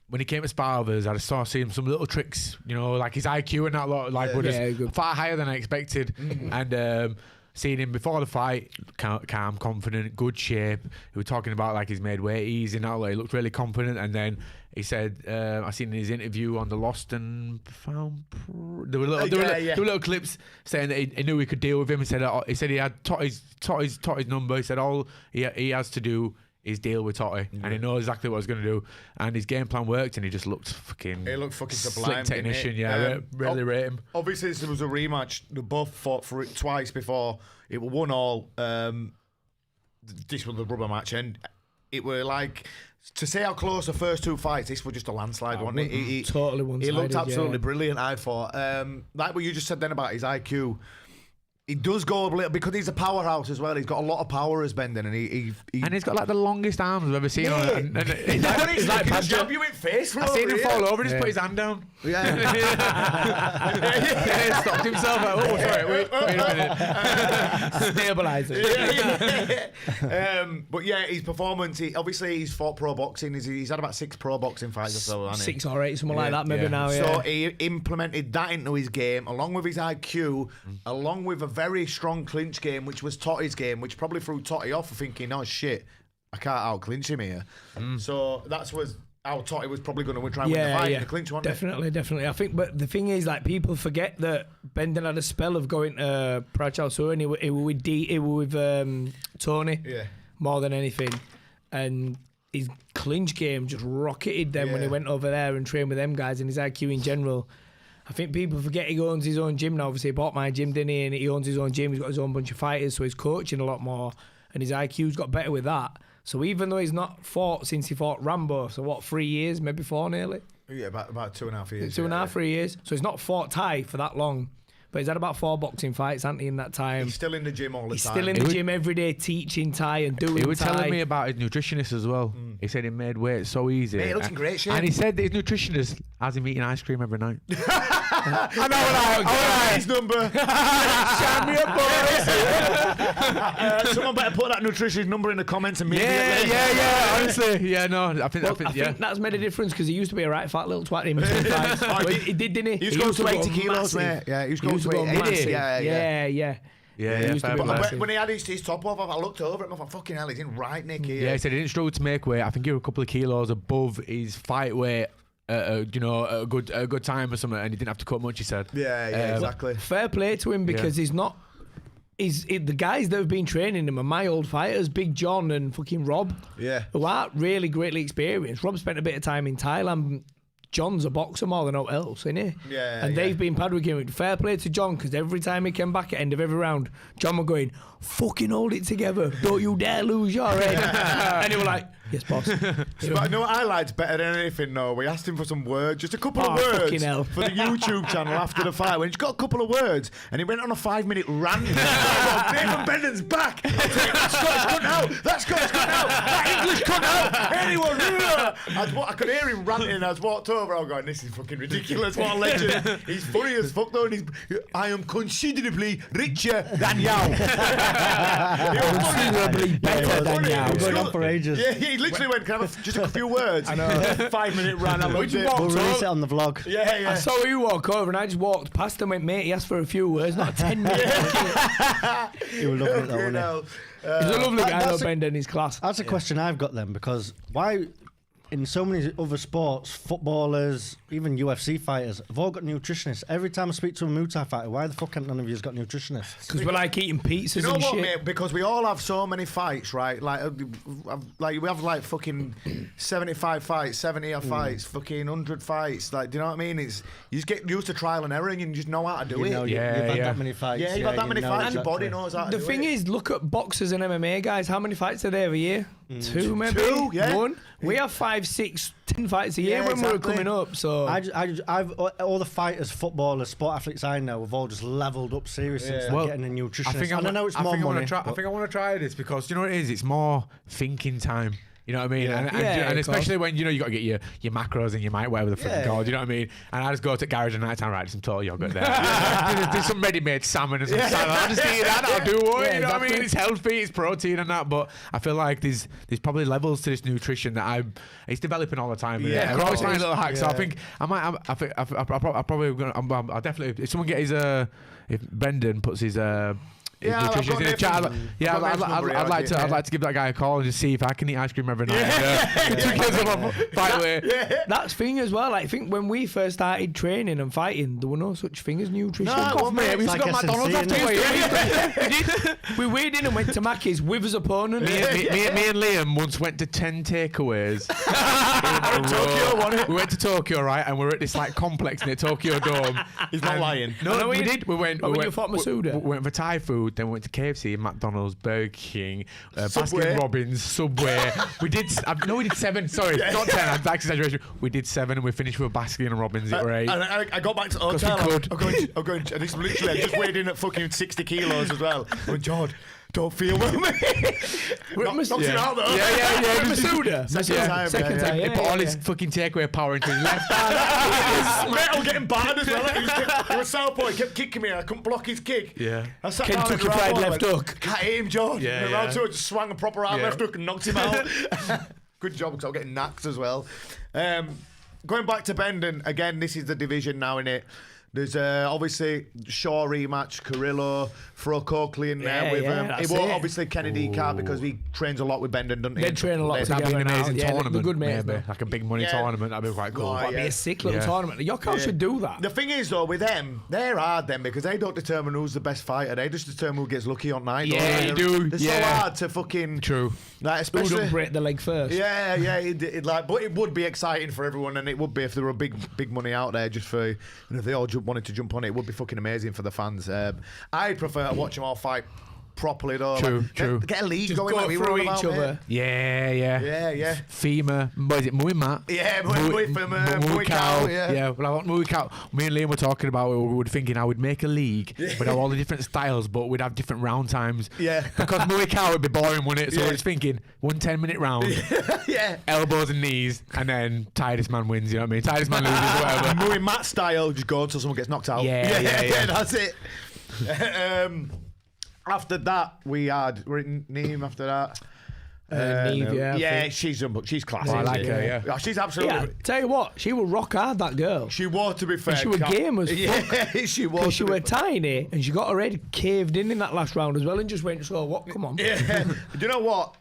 when he came to spar with us, I just saw him some little tricks, like his IQ and that lot, was just far higher than I expected. And seeing him before the fight, calm, confident, good shape. We were talking about like he's made weight easy now. He looked really confident, and then he said, I seen in his interview on the Lost and Found. There were little clips saying that he knew he could deal with him. He said he had Totti's number. He said all he has to do is deal with Totti, and he knows exactly what he's going to do. And his game plan worked, and he just looked fucking. He looked fucking sublime. Slick technician, really rate him. Obviously, this was a rematch. They both fought for it twice before. It was 1-1. This was the rubber match, and it were like. To say how close the first 2 fights, this was just a landslide, wasn't it? He totally one-sided. He looked absolutely brilliant, I thought. Like what you just said then about his IQ, he does go a little because he's a powerhouse as well. He's got a lot of power as Benden, and he's got like the longest arms I've ever seen. Yeah. And he's like jab you in face. I seen him fall over and just put his hand down. Yeah. Stopped himself. Like, oh, sorry, wait a minute. Stabiliser. But yeah, his performance. Obviously, he's fought pro boxing. He's had about 6 pro boxing fights or so. Hasn't he? 6 or 8, something like that, maybe now. So he implemented that into his game, along with his IQ, along with a very strong clinch game, which was Totti's game, which probably threw Totti off for thinking, oh shit, I can't out clinch him here. So that's how Totti was probably going to try and win the fight in the clinch, wasn't Definitely. I think, but the thing is, like, people forget that Benden had a spell of going to Prachal Sur, and he was with Tony more than anything, and his clinch game just rocketed then when he went over there and trained with them guys, and his IQ in general. I think people forget he owns his own gym now. Obviously, he bought my gym, didn't he? And he owns his own gym. He's got his own bunch of fighters, so he's coaching a lot more. And his IQ's got better with that. So even though he's not fought since he fought Rambo, so what, 3 years, maybe 4 nearly? Yeah, about 2.5 years. 2.5, 3 years. So he's not fought Thai for that long. But he's had about 4 boxing fights, hasn't he, in that time? He's still in the gym all the time. He's still in the gym every day teaching Thai and doing Thai. He was telling me about his nutritionist as well. He said he made weight so easy. Mate, he looks in great shape. And he said that his nutritionist has him eating ice cream every night. I know his number. Shout me up, boys. Someone better put that nutritionist number in the comments immediately. Yeah. Honestly, I think that's made a difference because he used to be a right fat little twat in between fights. He did, didn't he? He used to go to 80 kilos, mate. Yeah, he used to go to 80. Yeah. But when he had his top off, I looked over at him. I thought, fucking hell, he's in right nick here. Yeah, he said he didn't struggle to make weight. I think he was a couple of kilos above his fight weight. A good time or something, and he didn't have to cut much. He said, "Yeah, exactly." Fair play to him because he's not. The guys that have been training him are my old fighters, Big John and fucking Rob. Yeah, who are really greatly experienced. Rob spent a bit of time in Thailand. John's a boxer more than anything else, isn't he? Yeah. And they've been pad with him. Fair play to John, because every time he came back at end of every round, John was going, fucking hold it together. Don't you dare lose your head. And he was like, yes, boss. But no, I liked better than anything, though. We asked him for some words, just a couple of words for the YouTube channel after the fight. When he's got a couple of words, and he went on a 5-minute rant. Nathan Benden's back. That Scottish cut out. That Scottish cut out. That English cut out. Anyone. I could hear him ranting as I walked over. I was going, this is fucking ridiculous. What a legend. He's funny as fuck, though. And I am considerably richer than you. Considerably better than you. Going on for ages. Yeah, he literally went, can I have just a few words? I know. 5-minute rant. I loved it. We'll release it on the vlog. Yeah. I saw you walk over and I just walked past him and went, mate, he asked for a few words, not 10 minutes. He was lovely, though, wasn't he? He's a lovely guy, though, Benden, in his class. That's a question I've got then, because why in so many other sports, footballers, even UFC fighters, have all got nutritionists. Every time I speak to a Muay Thai fighter, why the fuck haven't none of you got nutritionists? Because we're like eating pizzas You know and what, shit. mate? Because we all have so many fights, right? Like we have like fucking 75 fights, 70 fights, fucking 100 fights. Like, do you know what I mean? It's you just get used to trial and error, and you just know how to do You it. know, you've had that many fights. Yeah, you've had that many you fights. know Your body exactly. knows how to do The it. thing is, look at boxers and MMA guys. How many fights are they every year? 2 maybe? 2, yeah. 1? We have 5, 6, 10 fights a year Yeah, when we were exactly. coming up. So I've all the fighters, footballers, sport athletes I know have all just levelled up seriously since they're Well, getting a nutritionist. I think I know it's more money. I think I want to try this because you know what it is. It's more thinking time. You know what I mean? Yeah. And of especially when you got to get your macros and your mic, whatever the fucking Yeah. called. You know what I mean? And I just go to garage at night time, right? Some total yogurt there. do some ready-made salmon and some salad. I'll just eat that. I'll do what Yeah, you know what I mean? exactly. It's healthy, it's protein and that. But I feel like there's probably levels to this nutrition that it's developing all the time. Yeah, I'm of always course. finding little hacks. So I Yeah. think I probably gonna. I'll definitely. If someone get his if Brendan puts his Yeah, I've nutritionist got in the Nathan's- chat. I've got Nathan's number here, I'd like to. yeah. I'd like to give that guy a call and just see if I can eat ice cream every night. Because of a fight way. that's thing as well. Like, I think when we first started training and fighting, there were no such thing as nutrition. No, well, mate, We It's used to like go to McDonald's SNC, after We weighed in and went to Mackey's with his opponent. Me and Liam once went to 10 takeaways. Tokyo, wasn't it? We went to Tokyo, right? And we were at this like complex near Tokyo Dome. He's not And- lying. No, know we we- did. We went. when We you went, fought Masuda? we went for Thai food. Then we went to KFC, McDonald's, Burger King, Subway. Baskin Robbins, Subway. We did 7. Sorry, not 10. That's exaggeration. We did 7, and we finished with Baskin and Robbins. It were 8. And I got back to the 'Cause we hotel. could. I'm going, and this literally, I just weighed in at fucking 60 kilos as well. I went, George, don't feel well, mate. Knocked it out though. Yeah. Masuda. Second time, Second yeah. time, He yeah. put all yeah. his fucking takeaway power into his left hand. Mate, I was getting battered as well. He was southpaw. He kept kicking me. I couldn't block his kick. Yeah. I sat Kentucky down and grabbed Fried one, left went, hook. Can't aim, George. Yeah, And round yeah. two, I just swung a proper arm Yeah. left hook and knocked him out. Good job, because I was getting knacked as well. Going back to Bendon, again, this is the division now, innit? There's obviously Shaw rematch, Carrillo, throw Coakley in there Yeah, with yeah, him. that's It won't it. obviously Kennedy can't because he trains a lot with Bendon, doesn't he? They train a lot They- That'd be an together now. amazing Yeah, they're tournament. good mates maybe. now. Like a big money Yeah. tournament. That'd be quite cool. Oh, That'd be yeah. a sick little Yeah. tournament. Yokkao should do that. The thing is, though, with them, they're hard then because they don't determine who's the best fighter. They just determine who gets lucky on night. Yeah, don't they? you do. They're so Yeah. hard to fucking. True. Like, Who especially. don't break the leg first? Yeah, it like, but it would be exciting for everyone, and it would be if there were big money out there just for, if they all wanted to jump on it. It would be fucking amazing for the fans. I'd prefer to watch them all fight properly, though. True, like, true. Get a league Just going go like we through were each about, other. mate. Yeah. Yeah. FEMA, what is it, Muay Mat? Yeah, Muay from, Muay Cow, yeah. Well, I want Muay Cow. Me and Liam were talking about it. We were thinking I would make a league. We'd have all the different styles, but we'd have different round times. Yeah. Because Muay Cow would be boring, wouldn't it? So Yeah. we're just thinking 1 10-minute round, Yeah. elbows and knees, and then tightest man wins, you know what I mean? Tightest man loses, whatever. Muay Mat style, just go until someone gets knocked out. Yeah. That's it. After that, we're in Neem after that. Neve, yeah, I think. She's classy. Oh, I like isn't her, she? yeah. Oh, she's absolutely. Yeah, tell you what, she will rock hard, that girl. She was, to be fair. She was game as fuck. Yeah, she was. Because she to be were tiny and she got her head caved in that last round as well and just went, so what, come on. Yeah. Do you know what?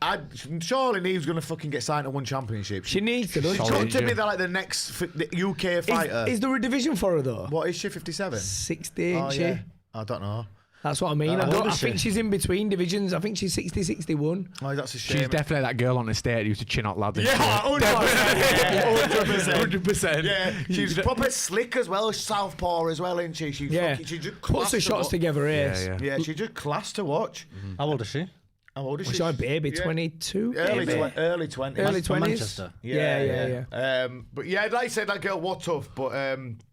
Surely Neve's going to fucking get signed to one championship. She needs to, doesn't She she? got to yeah. be the next the UK fighter. Is there a division for her though? What is she, 57? 60, ain't Oh, she? yeah. I don't know. That's what I mean. How old I is she? think she's in between divisions. I think she's 60, 61. Oh, that's a shame. She's definitely that girl on the state who used to chin out lads. and Yeah, shit. 100%. 100%. Yeah, she's proper slick as well, southpaw as well, isn't she? She Yeah. she just Puts class the to shots watch. together, Yeah, Ace. yeah. Yeah, she just class to watch. How old is she? How old is Well, she? she's a baby, Yeah. 22. Early, maybe? early 20s. Early From 20s. Manchester. Yeah. But yeah, like I said, that girl was tough, but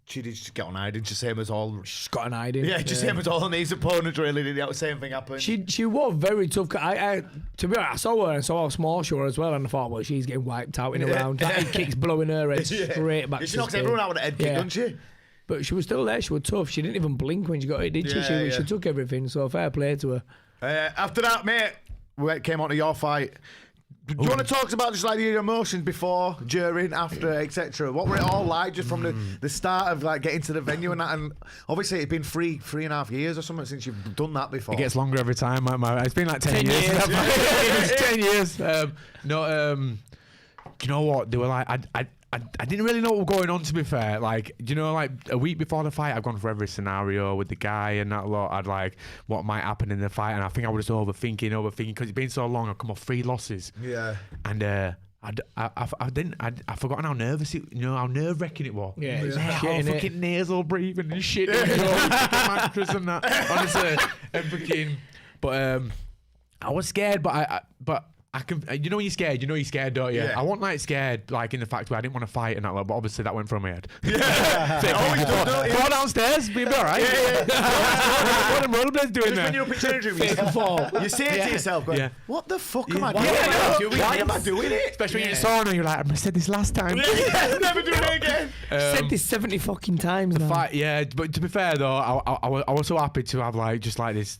she did just get on hiding, just same as all. She's got an idea. Yeah, just same as all these opponents, really. The same thing happened. She was very tough. I to be honest, I saw her and saw how small she was as well, and I thought, well, she's getting wiped out in a round. That head kick's blowing her head straight back. Yeah, she to knocks stage. everyone out with a head kick, Yeah. doesn't she? But she was still there. She was tough. She didn't even blink when she got it, did she? Yeah, She took everything. So fair play to her. After that, mate, we came on to your fight. Do you want to talk about just like your emotions before, during, after, etc.? What were it all like just from the start of like getting to the venue and that? And obviously it's been 3.5 years or something since you've done that before. It gets longer every time. It's been like 10 10 years. years. It's 10 years. do you know what? They were like, I didn't really know what was going on, to be fair. Like, do you know, like a week before the fight, I've gone for every scenario with the guy and that lot. I'd like what might happen in the fight, and I think I was just overthinking because it's been so long. I've come off 3 losses. Yeah. And I've forgotten how nervous how nerve-wracking it was. Yeah, it's how fucking nasal breathing and shit. Mattress and that. Honestly, and fucking. But I was scared, but I can, you know when you're scared, don't you? Yeah. I wasn't like scared, like in the fact where I didn't want to fight and that, but obviously that went from my head. Fall downstairs, be alright. What am rollerblades doing there? When you're up in change room, you say to yourself, going, what the fuck am I doing? Why am I doing it? Especially when you're in sauna, you're like, I said this last time. Never do it again. Said this 70 fucking times now. Fight, yeah, but to be fair though, I was so happy to have like just like this.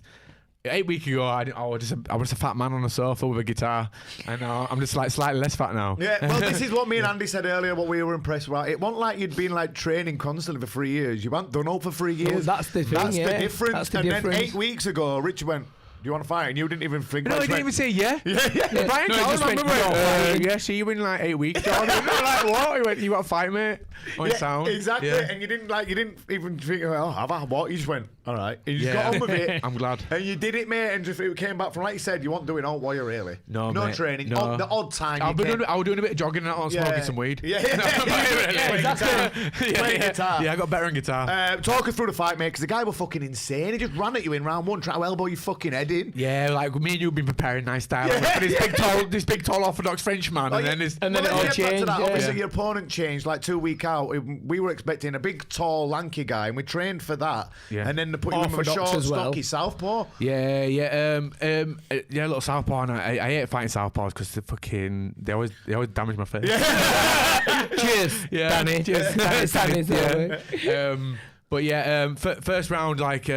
8 weeks ago, I was a fat man on a sofa with a guitar, and I'm just like slightly less fat now. Yeah, well, this is what me and Andy said earlier. What we were impressed about. It wasn't like you'd been like training constantly for 3 years. You hadn't done all for 3 years. Well, that's the thing. That's yeah. the difference. That's the and difference. then 8 weeks ago, Richard went, "Do you want to fight?" And you didn't even think. No, he didn't even say yeah. Yeah. Brian just went, yeah, see you in like 8 weeks. Jordan. I'm like, what? He went, you want to fight, mate? On sound. Exactly. Yeah. And you didn't even think, oh, have I? What? You just went, all right. And you just got on with it. I'm glad. And you did it, mate. And just it came back from, like you said, you weren't doing all while you're really. No, no mate. training. No. The odd time. I was doing a bit of jogging and that, smoking some weed. Yeah. Playing guitar. Yeah, I got better on guitar. Talk us through the fight, mate, because the guy was fucking insane. He just ran at you in round 1, trying to elbow your fucking head in. Yeah, like me and you have been preparing nice style. This big tall Orthodox Frenchman, and then it all changed. Obviously, your opponent changed like 2 weeks out. We were expecting a big, tall, lanky guy, and we trained for that. Yeah. And then they put you in with a short, as well. stocky southpaw. Yeah, little southpaw. And I hate fighting southpaws because they always damage my face. Cheers, Yeah, Danny. cheers. Danny. But yeah, first round, like.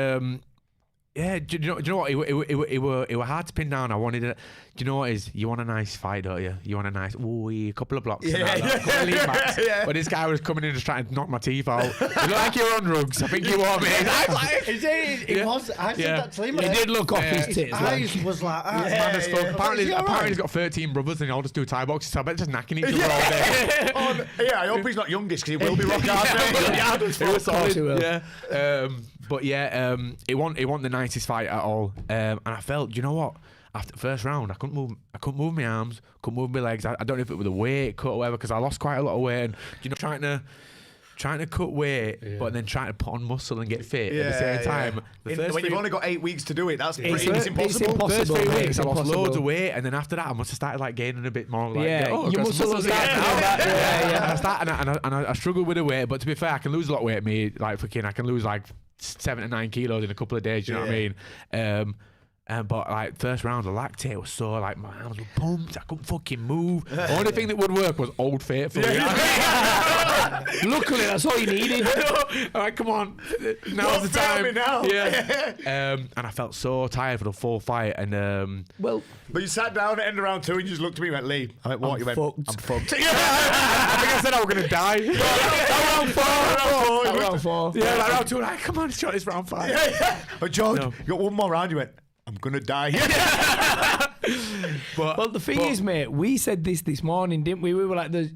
Yeah, do you know what? It were hard to pin down. I wanted it. Do you know what it is? You want a nice fight, don't you? You want a nice, a couple of blocks. But this guy was coming in just trying to knock my teeth out. You look like you're on drugs. I think you want me. It was. I said that to him. He did look off his tits. Eyes was like, Mad as fuck. Apparently he's got 13 brothers and they all just do Thai boxes. So I bet just knacking each other all day. I hope he's not youngest because he will be rock hard. Of course he will. Yeah. But yeah, it wasn't the nicest fight at all. And I felt, do you know what? After the first round, I couldn't move my arms, couldn't move my legs. I don't know if it was the weight cut or whatever, because I lost quite a lot of weight. And trying to cut weight, but then trying to put on muscle and get fit at the same time. When you've only got 8 weeks to do it, it's impossible. It's impossible. First 3 weeks, I lost loads of weight, and then after that, I must have started like gaining a bit more. Like, your muscles are starting. And I struggled with the weight, but to be fair, I can lose a lot of weight. I can lose like 7 to 9 kilos in a couple of days. You know what I mean? But like first round, the lactate was so like my arms were pumped. I couldn't fucking move. The only thing that would work was Old Faithful. Luckily, that's all you needed. All right, come on. Now's the time. Now. Yeah. And I felt so tired for the full fight. And but you sat down at end of round 2 and you just looked at me and went, Lee. I went, what? You went, I'm fucked. I think I said I was gonna die. Round 4. Yeah, like round 2. Like, come on, shot this round 5. But George, you got one more round. You went, I'm gonna die. Well, the thing is, mate, we said this morning, didn't we? We were like, there's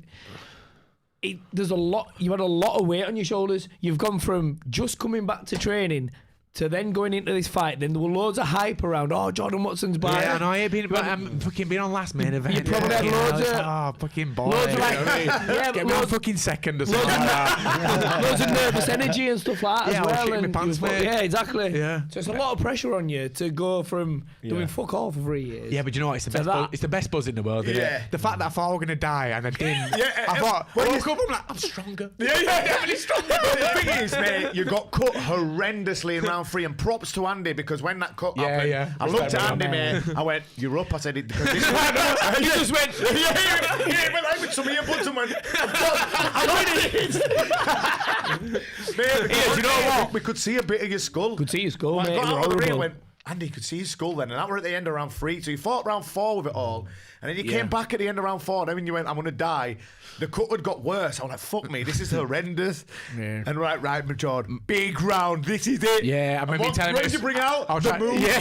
a lot. You had a lot of weight on your shoulders. You've gone from just coming back to training to then going into this fight. Then there were loads of hype around. Oh, Jordan Watson's back. Yeah, I know. I'm fucking been on last main event. You probably had loads of fucking boy. loads of like, get me on fucking second or something like that. Loads of nervous energy and stuff like that as well. Shitting my pants, mate. Yeah, exactly. Yeah. So it's a lot of pressure on you to go from doing fuck all for 3 years. Yeah, but you know what? It's the best buzz in the world, isn't it? The fact that I thought I was gonna die and I didn't. I thought, I woke up, I'm like, I'm stronger. Definitely stronger. The thing is, mate, you got cut horrendously in round 3, and props to Andy, because when that cut happened, I looked at Andy, mate. I went, "You're up." I said it because this one. You just went. He went like with some earbuds and went, "I'm winning." Mate, you know what? We could see a bit of your skull. Could see your skull, mate. I got out of the ring and went, Andy could see his skull then, and that were at the end of round 3. So he fought round 4 with it all, and then he came back at the end of round 4. And then when you went, I'm going to die, the cut had got worse. I was like, fuck me, this is horrendous. Yeah. And right, Jordan, big round, this is it. Yeah, I remember you telling me. What did you bring out? I'll The try- move. Yeah,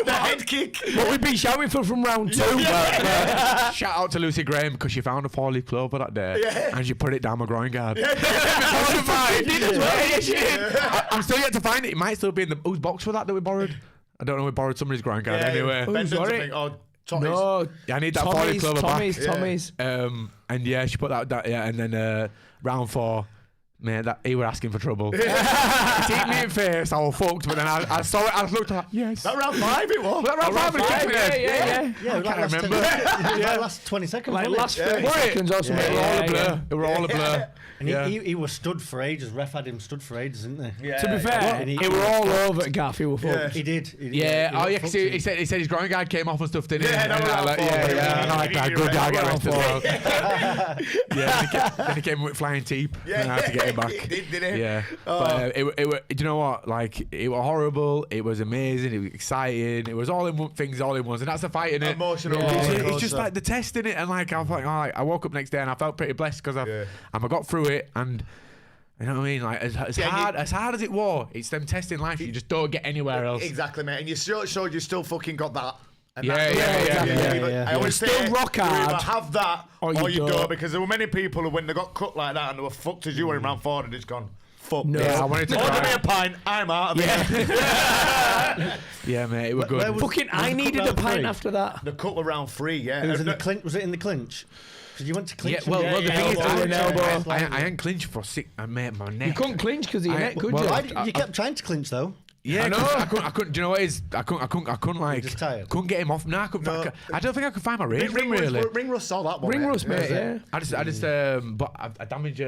the head kick. What we've been shouting for from round 2. Shout out to Lucy Graham because she found a 4-leaf clover that day and she put it down my groin guard. I'm still yet to find it. It might still be in the. Whose box was that we borrowed? I don't know. We borrowed somebody's groin guard anyway. Benton's, sorry? I think, or Tommy's. No, Yeah, I need that 4-leaf clover back. Tommy's. And yeah, she put that and then round 4. Man, that he were asking for trouble. He hit me in face. I was fucked, but then I saw it. I looked like, yes. That round 5 it was. Was that round 5? Yeah, I can't remember. Last 20 seconds. Like wasn't last it? 30 seconds or something. It were all a blur. It were all a blur. And he was stood for ages. Ref had him stood for ages, didn't they? Yeah. To be fair, And he it were all over at Gaff. He were fucked. He did. Yeah, he because he said his groin guard came off and stuff, didn't he? Yeah, that was round 4. And I like that. Good guy, get arrested as well. Yeah. Then he came with flying teep, and I had to get him back. Did it? Yeah, but it do you know what? Like, it was horrible. It was amazing. It was exciting. It was all in one things, all in ones, and that's the fight in it. Emotional. It's just like the test in it, and like I was like, I woke up next day and I felt pretty blessed because I got through it, and you know what I mean. Like as hard as it was, it's them testing life. You just don't get anywhere else. Exactly, mate. And you showed you still fucking got that. And Yeah. I always say, Still rock you hard. either have that Or or you you don't. don't, because there were many people who, when they got cut like that and they were fucked as you were in round 4, and just gone, fuck. No. this. I wanted to Order cry. me a pint, I'm out of here. Yeah, mate, it was good. Where was- Fucking, I the needed cut a round pint 3? after that. The cut were round 3, yeah. It was in the clinch. Was it in the clinch? Because you went to clinch. Yeah, well, and- the thing is, elbow. I ain't clinched for I made my neck. You couldn't clinch because of your neck, could you? Why did, you kept trying to clinch though. Yeah, I know. I couldn't. Do you know what it is? I couldn't like. just tired? Couldn't get him off. No, I don't think I could find my ring really. Ring Rust saw that one. Ring rust, mate, yeah. I just but I damaged.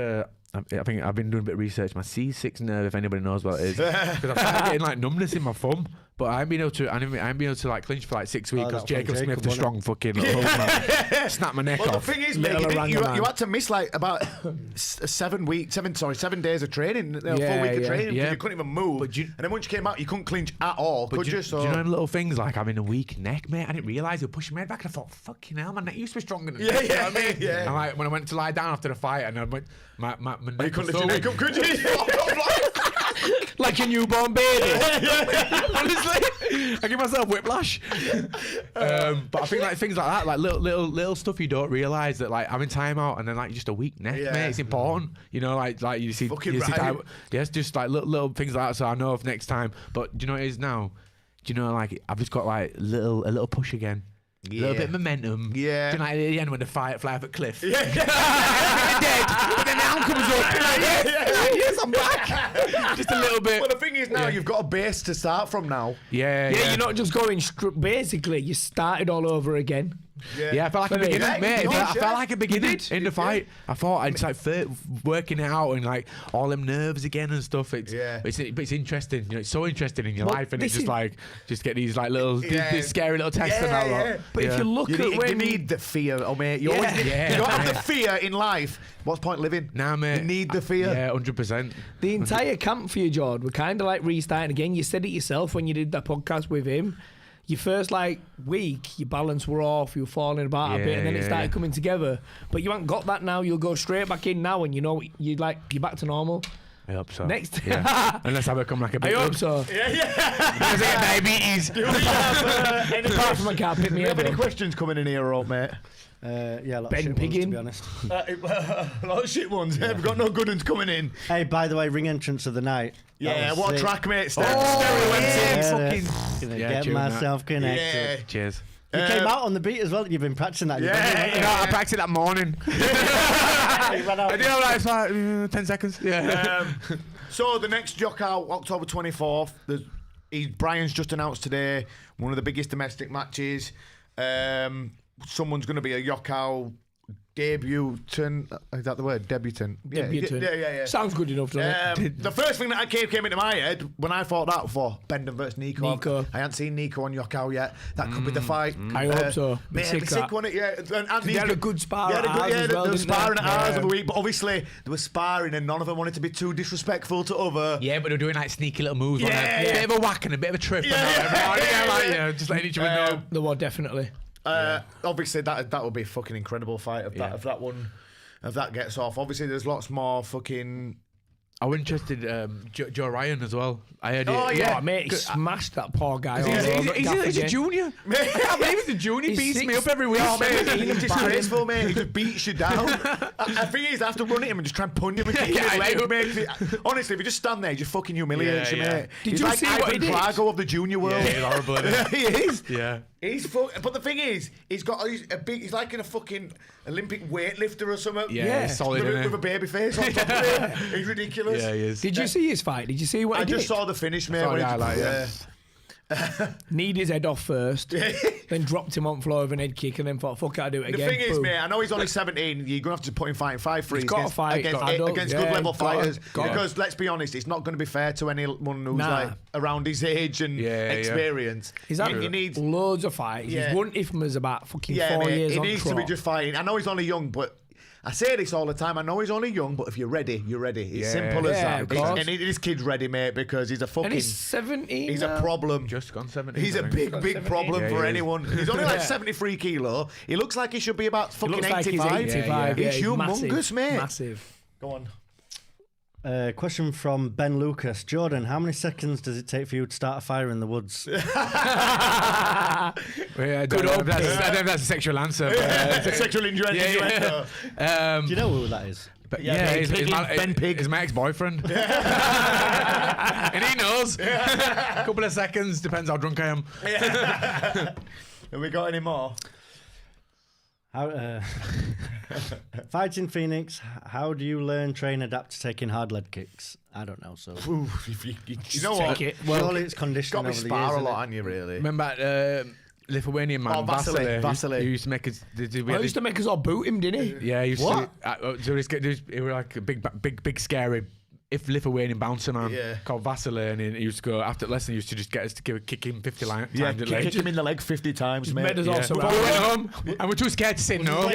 I think I've been doing a bit of research. My C6 nerve, if anybody knows what it is, because I'm starting getting like numbness in my thumb. But I ain't been able to like clinch for like 6 weeks because that Jacob from Smith, Jacob, the wasn't strong fucking little man, snapped my neck Well, off. the thing is, mate, you had to miss like about 7 days of training, a full week of training, because you couldn't even move. But and then once you came out, you couldn't clinch at all, could you? Do you know them little things like having a weak neck, mate? I didn't realise they were pushing my head back, and I thought, fucking hell, my neck used to be stronger than this. You know what I mean? Yeah. And like when I went to lie down after the fight, and I went, my neck You couldn't was lift your so neck up, could you? Like a newborn baby. honestly, I give myself whiplash. But I think like things like that, like little stuff you don't realise, that like having time out and then like just a weak neck, mate, it's important. You know, like you see, Fucking you see right. yes, just like little things like that. So I know of next time. But do you know what it is now? Do you know, like I've just got like a little push again. A little bit of momentum. Yeah. Do you know, like at the end when the fly off a cliff. Yeah. Dead. But then the arm comes up. You're like, yes, I'm back. Just a little bit. Well, the thing is now, you've got a base to start from now. Yeah, You're not just going basically, you started all over again. Yeah, I felt like a Funny. beginner, Yeah, mate. you I did, felt like a beginner did. in the fight. I thought I'd like working it out and like all them nerves again and stuff. It's interesting. You know, it's so interesting in your life, and it's just like get these like little these scary little tests and that lot. But if you look at when You need the fear, mate. You always need, you don't have the fear in life. What's the point living? Nah, mate. You need the fear. Yeah, 100%. the entire camp for you, George, we're kind of like restarting again. You said it yourself when you did that podcast with him. Your first like week, your balance were off, you were falling about a bit, and then it started coming together. But you haven't got that now. You'll go straight back in now, and you know you're back to normal. I hope so. Next, Unless I become like a big I hope so. Because I get diabetes. Apart from I can't pick me Do you up. have any questions coming in here, up, mate? Yeah, a lot Ben of shit ones, to Piggin. be honest. A lot of shit ones. We've got no good ones coming in. Hey, by the way, ring entrance of the night. That Yeah, was what sick. track, mate? Stereo Yeah, went Gonna Yeah, get tune that. myself connected. Yeah. Cheers. You came out on the beat as well. You've been practicing that. I practiced that morning. You ran out. I did all right. It's like 10 seconds. Yeah. So the next Yokkao, October 24th. Brian's just announced today one of the biggest domestic matches. Someone's going to be a Yokkao debutant. Is that the word? Debutant. Debutant. Yeah. Sounds good enough, doesn't it? The first thing that came into my head when I thought that for Bendon versus Nico. I hadn't seen Nico on Yokkao yet. That could be the fight. I hope so. Mate, it'd be sick, wouldn't it? Yeah. And They had a good spar at ours as well, they were didn't they? sparring at ours of the week, but obviously they were sparring and none of them wanted to be too disrespectful to other. Yeah, but they're doing like sneaky little moves. Yeah, on it. yeah. A bit of a whack and a bit of a trip. Just letting each other know. The war, definitely. Obviously that would be a fucking incredible fight if that gets off. Obviously there's lots more fucking. I was interested Joe Ryan as well. I heard Oh, it. yeah. Oh, mate, he smashed that poor guy. He's a junior. I can't believe he's a junior. He beats me up every week. Oh, mate, he's disgraceful, mate. He just beats you down. I think he's after running him and just try and punch him and kick his leg, mate. Honestly, if you just stand there, he just fucking humiliates you, mate. Did he's you like see what he Ivan did? Drago of the junior world. Yeah, he's horrible. Isn't He is. he? Yeah. But the thing is, he's he's like in a fucking Olympic weightlifter or something. Yeah, he's solid, with, isn't he? with a baby face on top of him. He's ridiculous. Yeah, he is. Did you see his fight? Did you see what I he did? just saw the finish, mate. saw when the he- highlight, yeah. Kneed his head off first, then dropped him on the floor with an head kick, and then thought, fuck it, I'll do it The again. thing is, Boom. mate, I know he's only 17. You're going to have to put him fighting 5-3 got to fight. against Adults, good level got fighters. to. Because let's be honest, it's not going to be fair to anyone who's Nah. like around his age and experience. He's had he needs, loads of fights. Yeah. He's won IFMAs about fucking 4 mate, years he on needs to be trot. just fighting. I know he's only young, but I say this all the time. I know he's only young, but if you're ready, you're ready. It's simple as Yeah, that. of course. And this kid's ready, mate, because he's a fucking. And he's 17 He's now. a problem. Just gone 17. He's a I think. big problem Yeah, for he is. anyone. He's only like Yeah. 73 kilo. He looks like he should be about fucking Looks like 85. he's 85. He's Yeah, humongous, massive, mate. Massive. Go on. Question from Ben Lucas. Jordan, how many seconds does it take for you to start a fire in the woods? Yeah, I don't know if that's a sexual answer. But, Sexual innuendo. Do you know who that is? But Yeah, he's Ben Pig. He's my ex-boyfriend. And he knows. A couple of seconds, depends how drunk I am. Have we got any more? How, fighting Phoenix, how do you learn, train, adapt to taking hard lead kicks? I don't know, so. You know what? Take it. Surely it's Got conditioning to over the spar years. a isn't lot, it? aren't you, really? Remember Lithuanian man, Oh, Vasily. He used to make us. He used to make us all boot him, didn't he? Yeah, he used What? to. He was like a big, scary. If Lithuanian bouncer man called Vasily, and he used to go after lesson. He used to just get us to kick him 50 times. Yeah, in the kick leg. him in the leg 50 times, mate. made us all Yeah. surround. Before we went home, and we're too scared to say no. He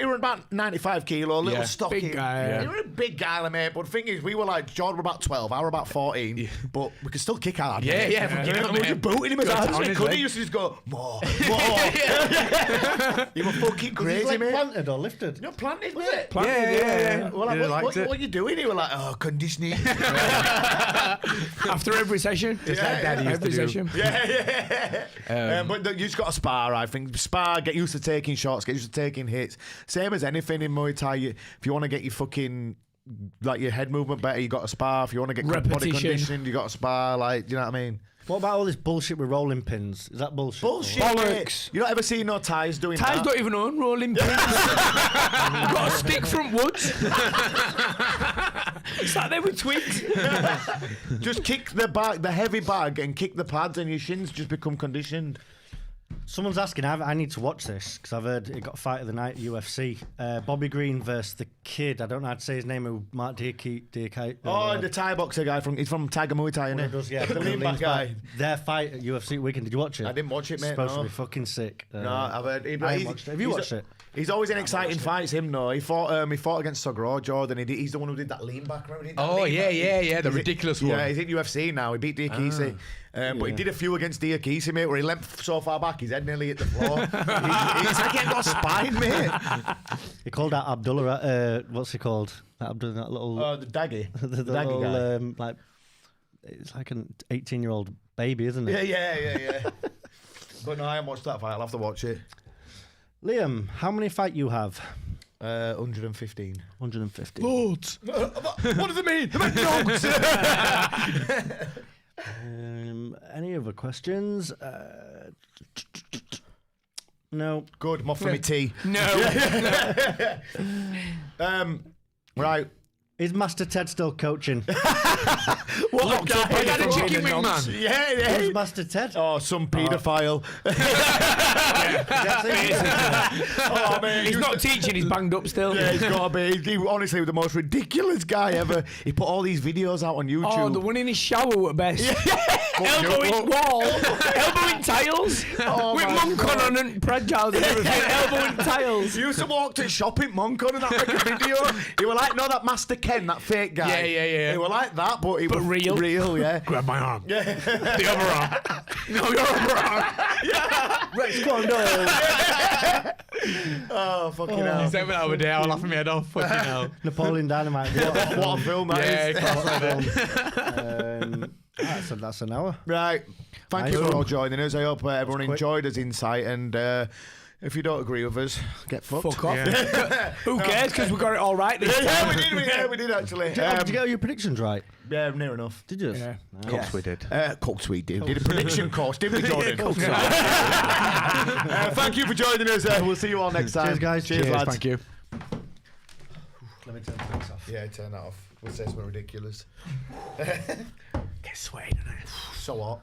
were about 95 kilo, little Yeah. stocky. Big guy, yeah. He were a big guy, mate. But the thing is, we were like, Jordan were about 12, I were about 14, but we could still kick hard. Yeah, mate. yeah, fucking hell, We were mate. just booting him as Go hard on as we his could. leg. He used to just go, more. You were fucking Was his crazy, leg mate. planted or lifted? You're planted, was it? Yeah. Well, like, Yeah, liked what it. are you doing? He were like, oh, conditioning. After every session. Just like Daddy used to Every do. session. But you just got to spar, I think. Spar, get used to taking shots, get used to taking hits. Same as anything in Muay Thai. If you want to get your fucking, like your head movement better, you got to spar. If you want to get body Repetition. conditioning, you got to spar. Like, do you know what I mean? What about all this bullshit with rolling pins? Is that bullshit? Bullshit. Bollocks. You don't ever see no Thais doing Ties that. don't even own rolling pins. Got a stick from Woods. Sat there with twigs. Just kick the bag, the heavy bag, and kick the pads, and your shins just become conditioned. Someone's asking, I need to watch this because I've heard it got a fight of the night at UFC. Bobby Green versus the kid, I don't know how to say his name, who Mark Diakite. Oh, the Thai boxer guy he's from Tiger Muay Thai, isn't he? Yeah, the lean back guy. Their fight at UFC weekend. Did you watch it? I didn't watch it, It's mate. supposed No. to be fucking sick. No, I've heard. I haven't watched it. Have you watched it? He's always in exciting fights. Him, no. He fought against Sogro Jordan. He's the one who did that lean back. Remember? He did that Oh lean back. yeah, the ridiculous one. Yeah, he's in UFC now. He beat Diakite. But he did a few against Diakite, mate, where he leant so far back, his head nearly hit the floor. He's like he ain't got a spine, mate. He called out Abdullah. What's he called? That little. The daggy. the daggy little, guy. like, it's like an 18-year-old baby, isn't it? Yeah. But no, I haven't watched that fight. I'll have to watch it. Liam, how many fight you have? 115. 150. Loads. What does it mean? Dogs. Any other questions? No. Good, more for me tea. No. Right. Is Master Ted still coaching? What Is that a chicken wing man? Yeah. Who's Master Ted? Oh, some paedophile. Oh, man. He's not teaching, he's banged up still. Yeah, he's got to be. He honestly was the most ridiculous guy ever. He put all these videos out on YouTube. Oh, the one in his shower at best. Elbowing wall, elbowing tiles, with monk on and pregiles and everything, elbowing tiles. He used to walk to shop in Moncon and that make a video. He were like, no, that Master Ken, that fake guy. Yeah. He were like that, but he was real. Real, yeah. Grab my arm. Yeah. The other arm. No, your other arm. Rex Condor. Oh, fucking hell. 7 hour day, I'll laugh my head off. Fucking hell. Napoleon Dynamite. What a film that is. That's an hour. Right. Thank Nice you for one. all joining us. I hope everyone quick. enjoyed his insight. And if you don't agree with us, get fucked. Fuck off. Yeah. Who cares? Because we got it all right this time. Yeah, we did actually. Did you get all your predictions right? Yeah, near enough. Did you? Yeah. Nice. Course we did. Cooked we did. Did a prediction course, didn't we, Jordan? Yeah. Thank you for joining us. We'll see you all next time. Cheers, guys. Cheers, lads. Thank you. Let me turn this off. Yeah, turn that off. We'll say we're ridiculous. Get sweaty tonight. So what?